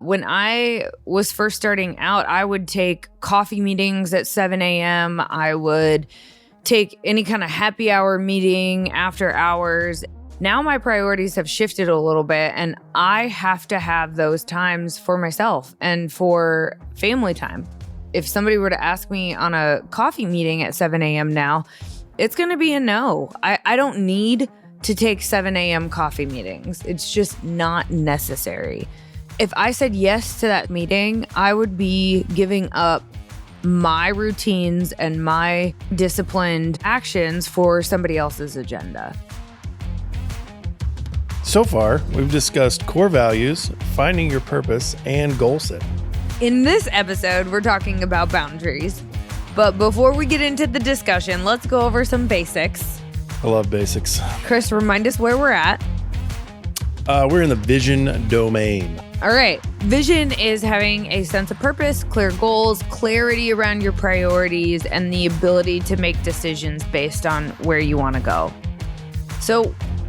When I was first starting out, I would take coffee meetings at 7 a.m. I would take any kind of happy hour meeting after hours. Now my priorities have shifted a little bit, and I have to have those times for myself and for family time. If somebody were to ask me on a coffee meeting at 7 a.m. now, it's going to be a no. I don't need to take 7 a.m. coffee meetings. It's just not necessary. If I said yes to that meeting, I would be giving up my routines and my disciplined actions for somebody else's agenda. So far, we've discussed core values, finding your purpose, and goal setting. In this episode, we're talking about boundaries. But before we get into the discussion, let's go over some basics. I love basics. Chris, remind us where we're at. We're in the vision domain. All right. Vision is having a sense of purpose, clear goals, clarity around your priorities, and the ability to make decisions based on where you want to go. So,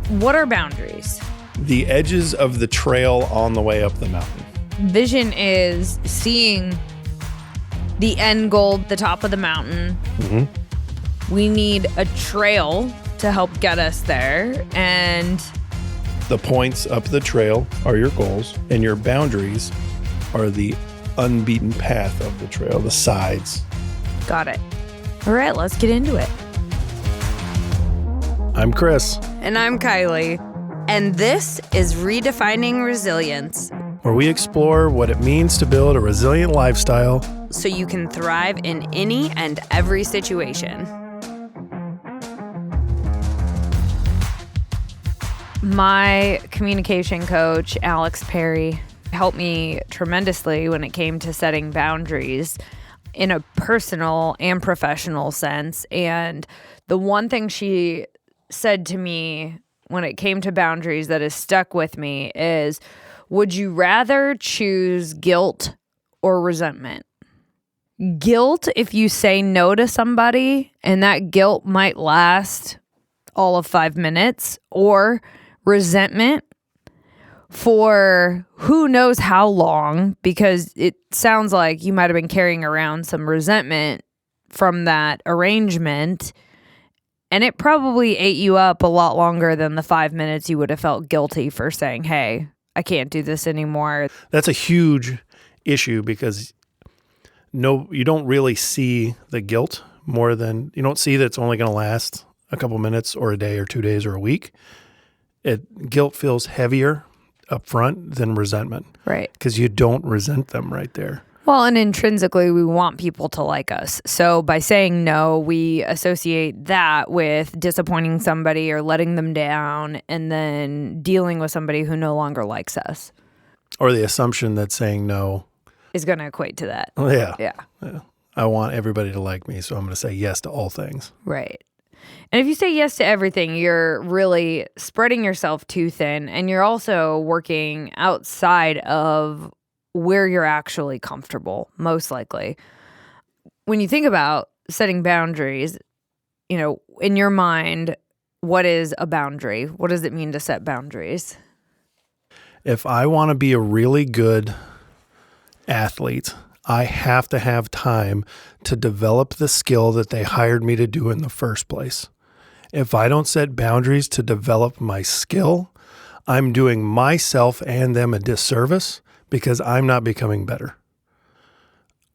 what are boundaries? The edges of the trail on the way up the mountain. Vision is seeing the end goal, the top of the mountain. Mm-hmm. We need a trail to help get us there. And the points up the trail are your goals, and your boundaries are the unbeaten path of the trail, the sides. Got it. All right, let's get into it. I'm Chris. And I'm Kiley. And this is Redefining Resilience, where we explore what it means to build a resilient lifestyle so you can thrive in any and every situation. My communication coach, Alex Perry, helped me tremendously when it came to setting boundaries in a personal and professional sense. And the one thing she said to me when it came to boundaries that has stuck with me is, would you rather choose guilt or resentment? Guilt if you say no to somebody and that guilt might last all of 5 minutes, or resentment for who knows how long, because it sounds like you might have been carrying around some resentment from that arrangement, and it probably ate you up a lot longer than the 5 minutes you would have felt guilty for saying, hey, I can't do this anymore. That's a huge issue because you don't really see the guilt more than, you don't see that it's only going to last a couple minutes or a day or 2 days or a week. Guilt feels heavier up front than resentment. Right. Because you don't resent them right there. Well, and intrinsically, we want people to like us. So by saying no, we associate that with disappointing somebody or letting them down and then dealing with somebody who no longer likes us. Or the assumption that saying no is going to equate to that. Yeah. I want everybody to like me, so I'm going to say yes to all things. Right. And if you say yes to everything, you're really spreading yourself too thin, and you're also working outside of where you're actually comfortable, most likely. When you think about setting boundaries, in your mind, what is a boundary? What does it mean to set boundaries? If I want to be a really good athlete, I have to have time to develop the skill that they hired me to do in the first place. If I don't set boundaries to develop my skill, I'm doing myself and them a disservice because I'm not becoming better.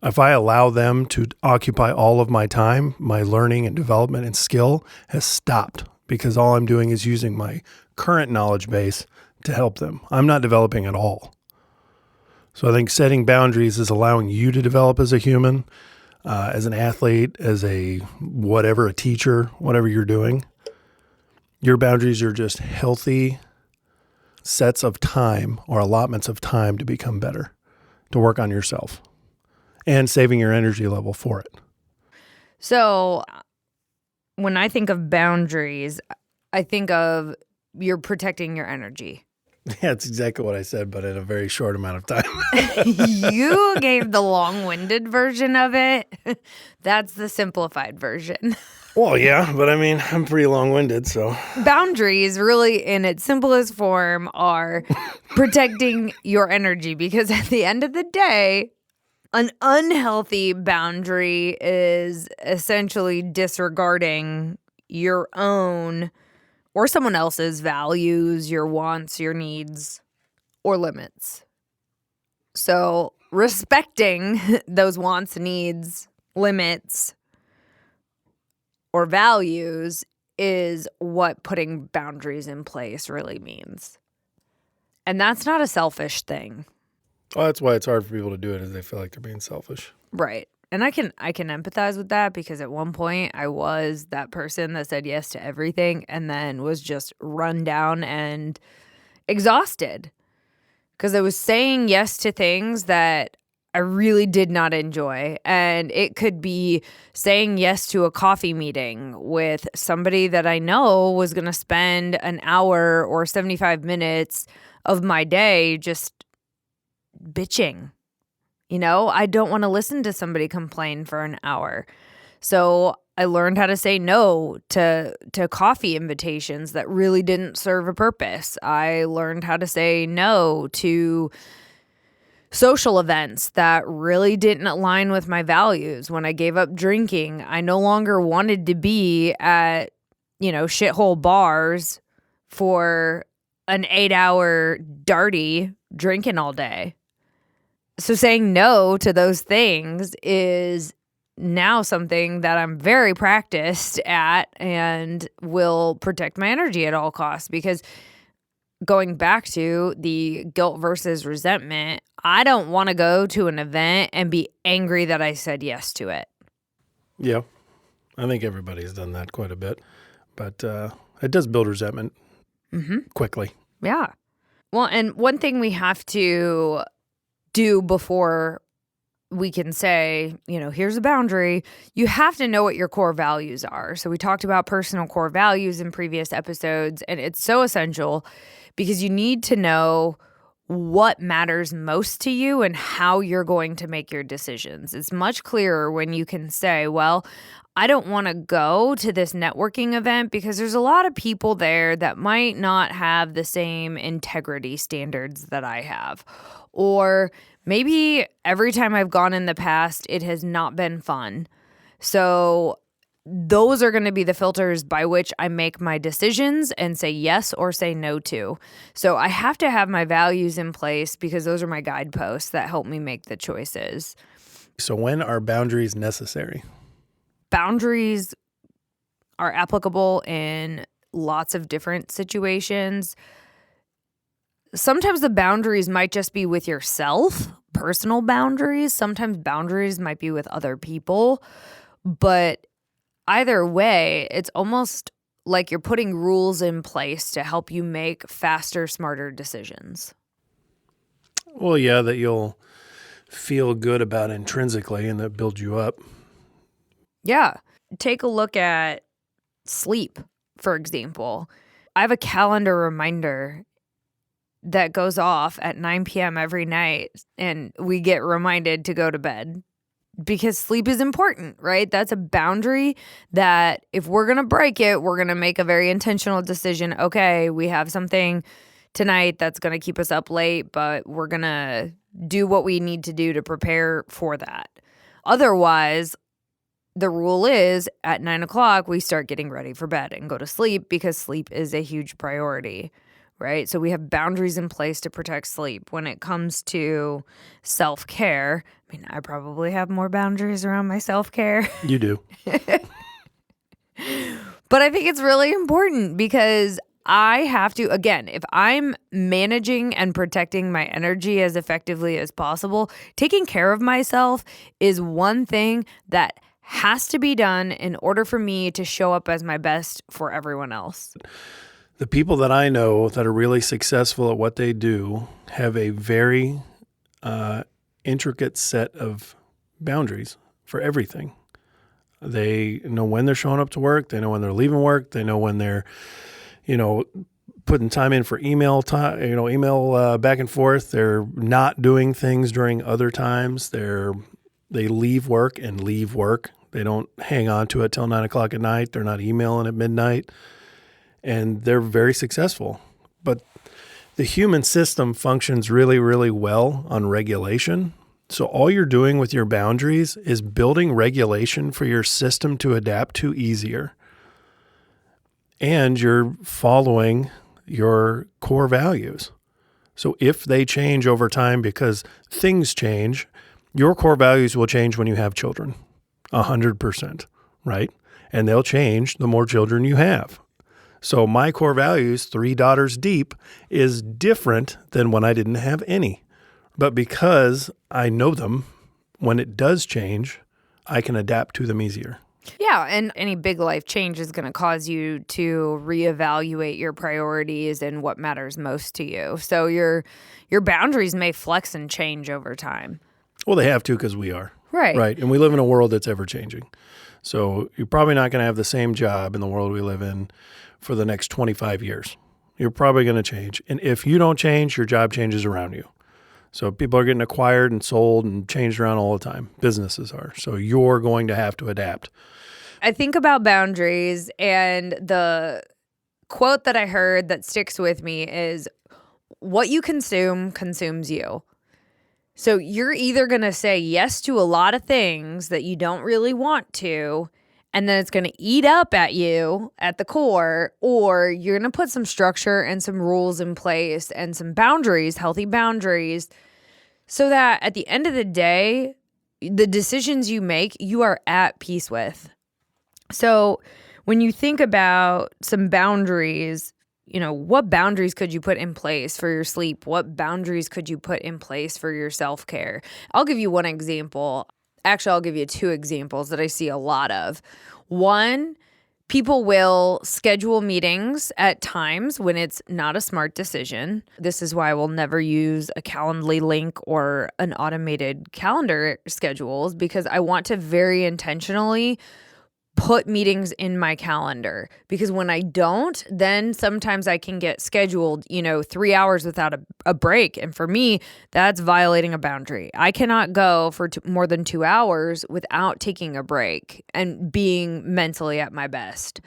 If I allow them to occupy all of my time, my learning and development and skill has stopped because all I'm doing is using my current knowledge base to help them. I'm not developing at all. So I think setting boundaries is allowing you to develop as a human, as an athlete, as a teacher, whatever you're doing. Your boundaries are just healthy sets of time or allotments of time to become better, to work on yourself, and saving your energy level for it. So when I think of boundaries, I think of you're protecting your energy. Yeah, it's exactly what I said, but in a very short amount of time. You gave the long-winded version of it. That's the simplified version. Well, yeah, but I mean, I'm pretty long-winded, so. Boundaries, really, in its simplest form, are protecting your energy, because at the end of the day, an unhealthy boundary is essentially disregarding your own or someone else's values, your wants, your needs, or limits. So respecting those wants, needs, limits, or values is what putting boundaries in place really means. And that's not a selfish thing. Well, that's why it's hard for people to do it, is they feel like they're being selfish. Right. And I can empathize with that, because at one point I was that person that said yes to everything and then was just run down and exhausted, because I was saying yes to things that I really did not enjoy. And it could be saying yes to a coffee meeting with somebody that I know was going to spend an hour or 75 minutes of my day just bitching. You know, I don't want to listen to somebody complain for an hour. So I learned how to say no to coffee invitations that really didn't serve a purpose. I learned how to say no to social events that really didn't align with my values. When I gave up drinking, I no longer wanted to be at, shithole bars for an 8-hour darty drinking all day. So saying no to those things is now something that I'm very practiced at and will protect my energy at all costs, because going back to the guilt versus resentment, I don't want to go to an event and be angry that I said yes to it. Yeah, I think everybody's done that quite a bit, but it does build resentment quickly. Yeah. Well, and one thing we have to do before we can say, here's a boundary, you have to know what your core values are. So we talked about personal core values in previous episodes, and it's so essential because you need to know what matters most to you and how you're going to make your decisions. It's much clearer when you can say, well, I don't want to go to this networking event because there's a lot of people there that might not have the same integrity standards that I have. Or maybe every time I've gone in the past, it has not been fun. So those are going to be the filters by which I make my decisions and say yes or say no to. So I have to have my values in place because those are my guideposts that help me make the choices. So when are boundaries necessary? Boundaries are applicable in lots of different situations. Sometimes the boundaries might just be with yourself, personal boundaries. Sometimes boundaries might be with other people. But either way, it's almost like you're putting rules in place to help you make faster, smarter decisions. Well, yeah, that you'll feel good about intrinsically and that builds you up. Yeah. Take a look at sleep, for example. I have a calendar reminder that goes off at 9 p.m. every night, and we get reminded to go to bed because sleep is important, right? That's a boundary that if we're going to break it, we're going to make a very intentional decision. Okay, we have something tonight that's going to keep us up late, but we're going to do what we need to do to prepare for that. Otherwise, the rule is at 9 o'clock, we start getting ready for bed and go to sleep because sleep is a huge priority, right? So we have boundaries in place to protect sleep. When it comes to self-care, I probably have more boundaries around my self-care. You do. But I think it's really important because I have to, again, if I'm managing and protecting my energy as effectively as possible, taking care of myself is one thing that has to be done in order for me to show up as my best for everyone else. The people that I know that are really successful at what they do have a very intricate set of boundaries for everything. They know when they're showing up to work. They know when they're leaving work. They know when they're, putting time in for email time, email back and forth. They're not doing things during other times. They leave work and leave work. They don't hang on to it till 9 o'clock at night. They're not emailing at midnight, and they're very successful. But the human system functions really, really well on regulation. So all you're doing with your boundaries is building regulation for your system to adapt to easier. And you're following your core values. So if they change over time because things change, your core values will change when you have children, 100%, right? And they'll change the more children you have. So my core values, 3 daughters deep, is different than when I didn't have any. But because I know them, when it does change, I can adapt to them easier. Yeah, and any big life change is going to cause you to reevaluate your priorities and what matters most to you. So your boundaries may flex and change over time. Well, they have to because we are. Right. Right. And we live in a world that's ever changing. So you're probably not going to have the same job in the world we live in for the next 25 years. You're probably going to change. And if you don't change, your job changes around you. So people are getting acquired and sold and changed around all the time. Businesses are. So you're going to have to adapt. I think about boundaries, and the quote that I heard that sticks with me is, what you consume consumes you. So you're either going to say yes to a lot of things that you don't really want to, and then it's going to eat up at you at the core, or you're going to put some structure and some rules in place and some boundaries, healthy boundaries, so that at the end of the day, the decisions you make, you are at peace with. So when you think about some boundaries, what boundaries could you put in place for your sleep? What boundaries could you put in place for your self-care? I'll give you one example. Actually, I'll give you 2 examples that I see a lot of. One, people will schedule meetings at times when it's not a smart decision. This is why I will never use a Calendly link or an automated calendar schedules, because I want to very intentionally put meetings in my calendar, because when I don't, then sometimes I can get scheduled, 3 hours without a break. And for me, that's violating a boundary. I cannot go for more than 2 hours without taking a break and being mentally at my best.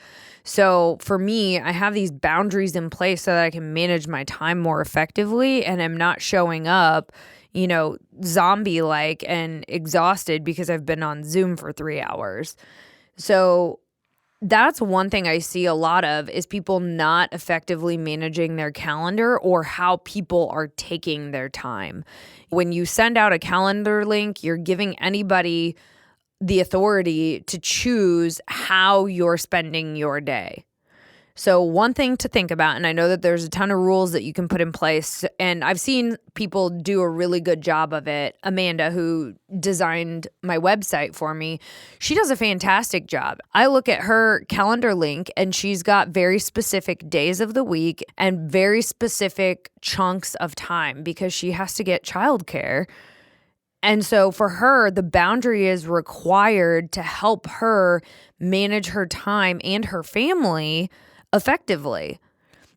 So for me, I have these boundaries in place so that I can manage my time more effectively, and I'm not showing up zombie-like and exhausted because I've been on Zoom for 3 hours. So that's one thing I see a lot of, is people not effectively managing their calendar or how people are taking their time. When you send out a calendar link, you're giving anybody the authority to choose how you're spending your day. So one thing to think about, and I know that there's a ton of rules that you can put in place, and I've seen people do a really good job of it. Amanda, who designed my website for me, she does a fantastic job. I look at her calendar link, and she's got very specific days of the week and very specific chunks of time because she has to get childcare. And so for her, the boundary is required to help her manage her time and her family effectively.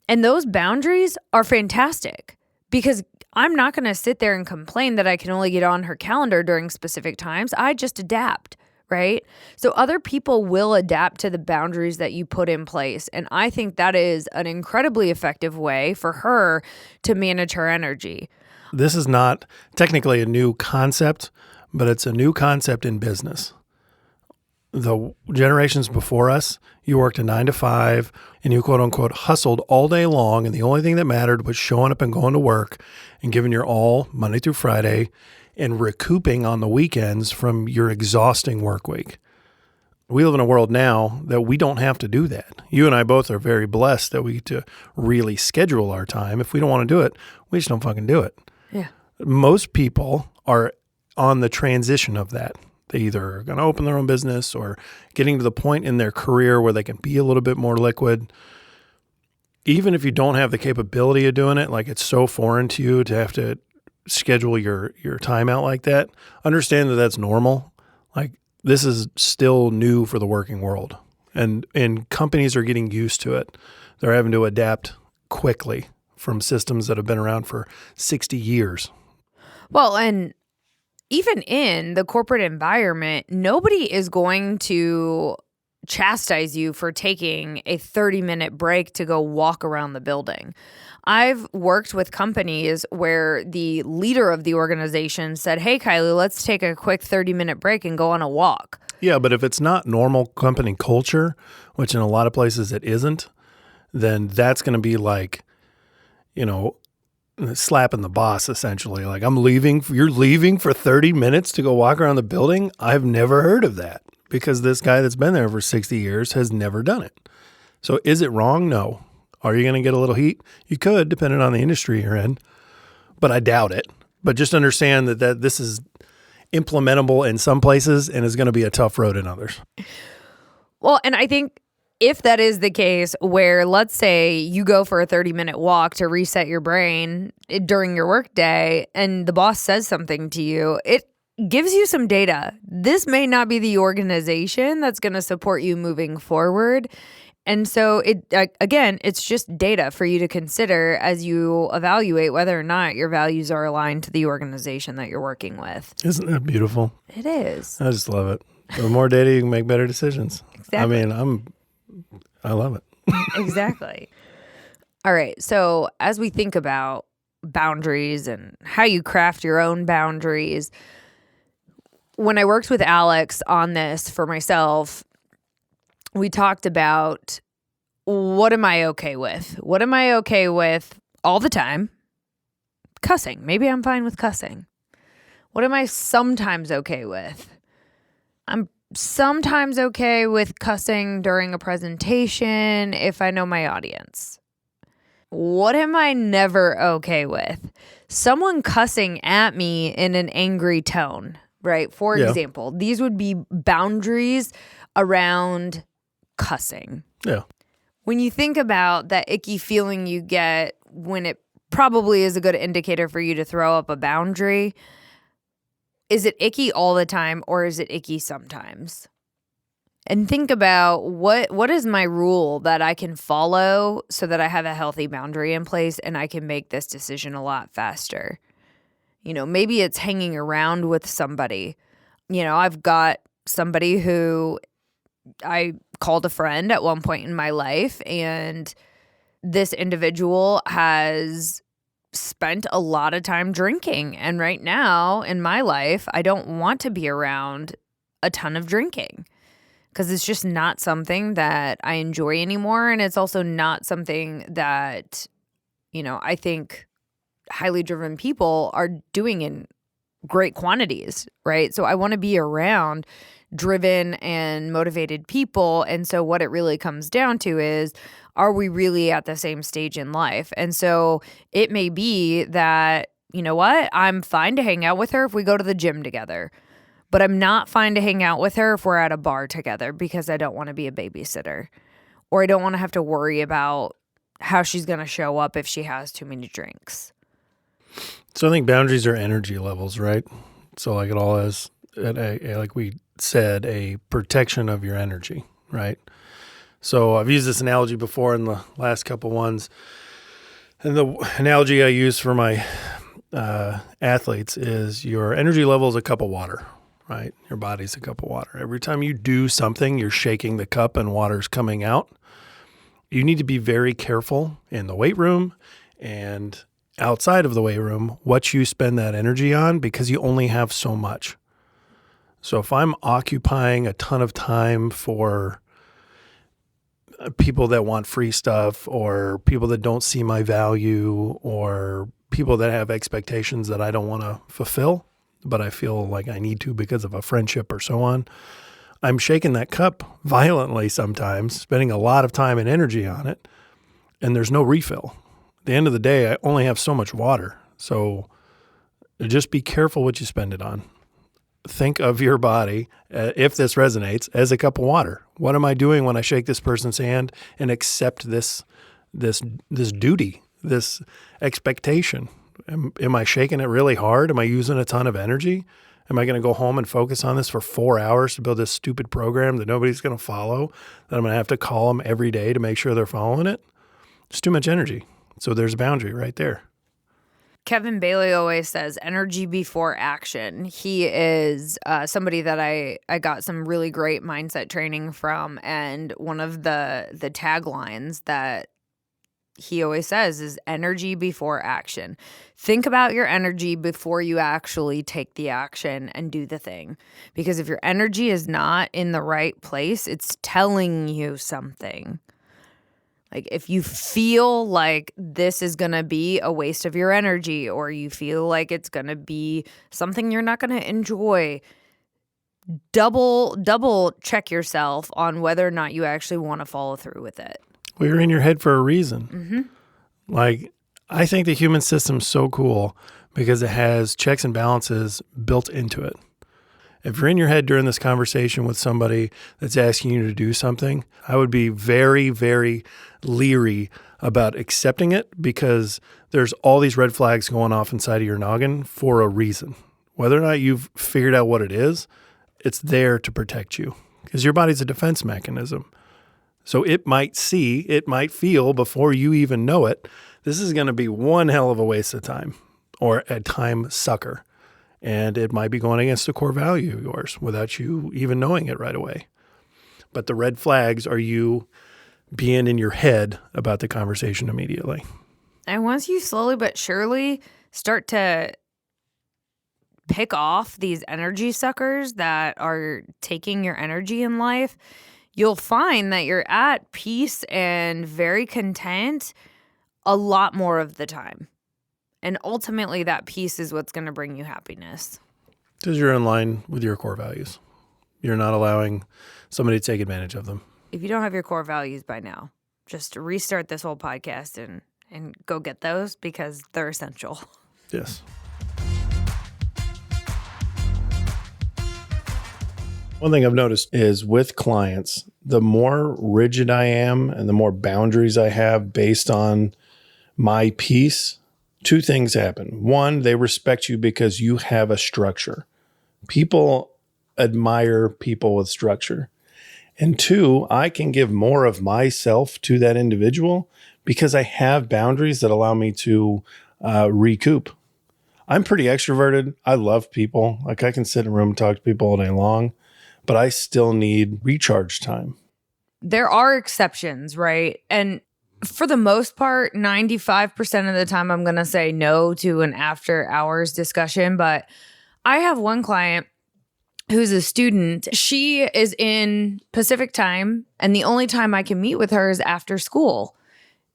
And those boundaries are fantastic, because I'm not going to sit there and complain that I can only get on her calendar during specific times. I just adapt, right? So other people will adapt to the boundaries that you put in place. And I think that is an incredibly effective way for her to manage her energy. This is not technically a new concept, but it's a new concept in business. The generations before us, you worked a 9 to 5 and you quote unquote hustled all day long. And the only thing that mattered was showing up and going to work and giving your all Monday through Friday and recouping on the weekends from your exhausting work week. We live in a world now that we don't have to do that. You and I both are very blessed that we get to really schedule our time. If we don't want to do it, we just don't fucking do it. Yeah. Most people are on the transition of that. They either are going to open their own business or getting to the point in their career where they can be a little bit more liquid. Even if you don't have the capability of doing it, like it's so foreign to you to have to schedule your time out like that, understand that that's normal. Like this is still new for the working world, and companies are getting used to it. They're having to adapt quickly from systems that have been around for 60 years. Well, and even in the corporate environment, nobody is going to chastise you for taking a 30-minute break to go walk around the building. I've worked with companies where the leader of the organization said, "Hey, Kiley, let's take a quick 30-minute break and go on a walk." Yeah, but if it's not normal company culture, which in a lot of places it isn't, then that's going to be like, slapping the boss, essentially. Like, you're leaving for 30 minutes to go walk around the building? I've never heard of that because this guy that's been there for 60 years has never done it. So is it wrong? No. Are you going to get a little heat? You could, depending on the industry you're in, but I doubt it. But just understand that this is implementable in some places and is going to be a tough road in others. Well, and I think if that is the case where, let's say you go for a 30-minute walk to reset your brain during your workday and the boss says something to you, it gives you some data. This may not be the organization that's going to support you moving forward. And so it's just data for you to consider as you evaluate whether or not your values are aligned to the organization that you're working with. Isn't that beautiful? It is. I just love it. The more data, you can make better decisions. Exactly. I love it. Exactly. All right. So as we think about boundaries and how you craft your own boundaries, when I worked with Alex on this for myself, we talked about, what am I okay with? What am I okay with all the time? Cussing. Maybe I'm fine with cussing. What am I sometimes okay with? I'm sometimes okay with cussing during a presentation if I know my audience. What am I never okay with? Someone cussing at me in an angry tone, right? For example, these would be boundaries around cussing. Yeah. When you think about that icky feeling you get when it probably is a good indicator for you to throw up a boundary, is it icky all the time or is it icky sometimes? And think about what is my rule that I can follow so that I have a healthy boundary in place and I can make this decision a lot faster. Maybe it's hanging around with somebody. I've got somebody who I called a friend at one point in my life, and this individual has spent a lot of time drinking. And right now in my life, I don't want to be around a ton of drinking because it's just not something that I enjoy anymore. And it's also not something that, I think highly driven people are doing in great quantities, right? So I want to be around driven and motivated people. And so what it really comes down to is, are we really at the same stage in life? And so it may be that, I'm fine to hang out with her if we go to the gym together, but I'm not fine to hang out with her if we're at a bar together because I don't want to be a babysitter, or I don't want to have to worry about how she's going to show up if she has too many drinks. So I think boundaries are energy levels, right? So like it all is, like we said, a protection of your energy, right? So I've used this analogy before in the last couple ones. And the analogy I use for my athletes is your energy level is a cup of water, right? Your body's a cup of water. Every time you do something, you're shaking the cup and water's coming out. You need to be very careful in the weight room and outside of the weight room what you spend that energy on, because you only have so much. So if I'm occupying a ton of time for people that want free stuff, or people that don't see my value, or people that have expectations that I don't want to fulfill, but I feel like I need to because of a friendship or so on, I'm shaking that cup violently sometimes, spending a lot of time and energy on it, and there's no refill. At the end of the day, I only have so much water. So just be careful what you spend it on. Think of your body, if this resonates, as a cup of water. What am I doing when I shake this person's hand and accept this duty, this expectation? Am I shaking it really hard? Am I using a ton of energy? Am I going to go home and focus on this for 4 hours to build this stupid program that nobody's going to follow, that I'm going to have to call them every day to make sure they're following it? It's too much energy. So there's a boundary right there. Kevin Bailey always says energy before action. He is somebody that I got some really great mindset training from. And one of the taglines that he always says is energy before action. Think about your energy before you actually take the action and do the thing. Because if your energy is not in the right place, it's telling you something. Like if you feel like this is going to be a waste of your energy, or you feel like it's going to be something you're not going to enjoy, double check yourself on whether or not you actually want to follow through with it. Well, you're in your head for a reason. Mm-hmm. Like, I think the human system's so cool because it has checks and balances built into it. If you're in your head during this conversation with somebody that's asking you to do something, I would be very, very leery about accepting it, because there's all these red flags going off inside of your noggin for a reason. Whether or not you've figured out what it is, it's there to protect you, because your body's a defense mechanism. So it might feel before you even know it, this is going to be one hell of a waste of time, or a time sucker. And it might be going against a core value of yours without you even knowing it right away. But the red flags are you being in your head about the conversation immediately. And once you slowly but surely start to pick off these energy suckers that are taking your energy in life, you'll find that you're at peace and very content a lot more of the time. And ultimately, that peace is what's going to bring you happiness. Because you're in line with your core values. You're not allowing somebody to take advantage of them. If you don't have your core values by now, just restart this whole podcast and go get those, because they're essential. Yes. One thing I've noticed is with clients, the more rigid I am and the more boundaries I have based on my peace, two things happen. One, they respect you because you have a structure. People admire people with structure. And two, I can give more of myself to that individual because I have boundaries that allow me to recoup. I'm pretty extroverted. I love people. Like, I can sit in a room and talk to people all day long, but I still need recharge time. There are exceptions, right? And for the most part, 95% of the time, I'm going to say no to an after hours discussion. But I have one client who's a student. She is in Pacific time, and the only time I can meet with her is after school.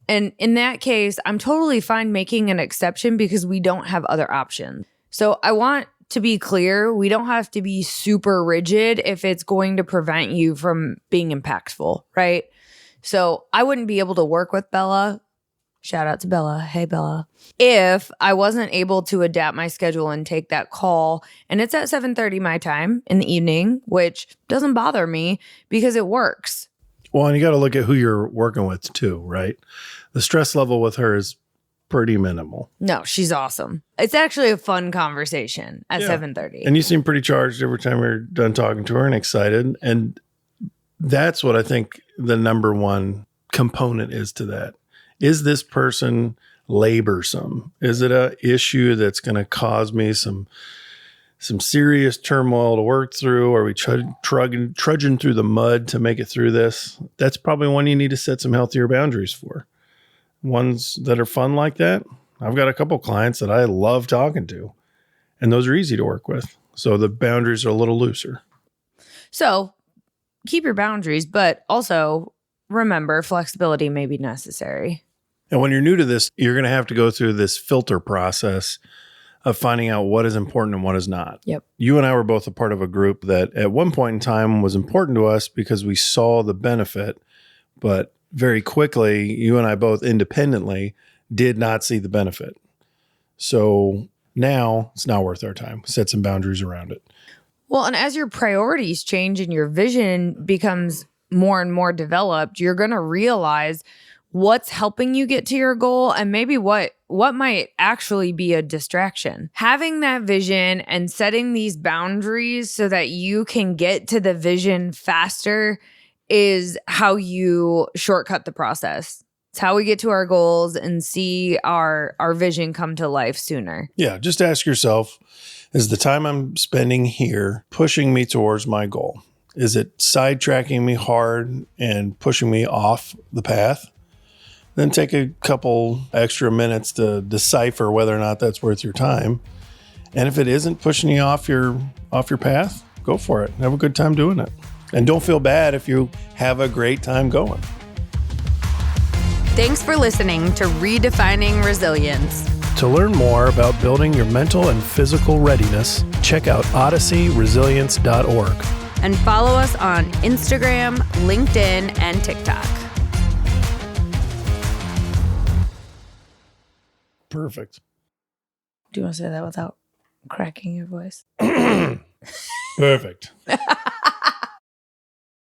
And in that case, I'm totally fine making an exception because we don't have other options. So I want to be clear, we don't have to be super rigid if it's going to prevent you from being impactful, right? So I wouldn't be able to work with Bella. Shout out to Bella. Hey, Bella. If I wasn't able to adapt my schedule and take that call, and it's at 7:30 my time in the evening, which doesn't bother me because it works. Well, and you got to look at who you're working with too, right? The stress level with her is pretty minimal. No, she's awesome. It's actually a fun conversation at 7:30. And you seem pretty charged every time we're done talking to her and excited. And that's what I think the number one component is to that. Is this person laborsome? Is it a issue that's going to cause me some serious turmoil to work through? Are we trudging through the mud to make it through this? That's probably one you need to set some healthier boundaries for. Ones that are fun like that. I've got a couple clients that I love talking to, and those are easy to work with. So the boundaries are a little looser. So keep your boundaries, but also remember flexibility may be necessary. And when you're new to this, you're going to have to go through this filter process of finding out what is important and what is not. Yep. You and I were both a part of a group that at one point in time was important to us because we saw the benefit, but very quickly, you and I both independently did not see the benefit. So now it's not worth our time. Set some boundaries around it. Well, and as your priorities change and your vision becomes more and more developed, you're going to realize what's helping you get to your goal and maybe what might actually be a distraction. Having that vision and setting these boundaries so that you can get to the vision faster is how you shortcut the process. It's how we get to our goals and see our vision come to life sooner. Yeah, just ask yourself, is the time I'm spending here pushing me towards my goal? Is it sidetracking me hard and pushing me off the path? Then take a couple extra minutes to decipher whether or not that's worth your time. And if it isn't pushing you off your path, go for it. Have a good time doing it. And don't feel bad if you have a great time going. Thanks for listening to Redefining Resilience. To learn more about building your mental and physical readiness, check out odysseyresilience.org. And follow us on Instagram, LinkedIn, and TikTok. Perfect. Do you want to say that without cracking your voice? Perfect.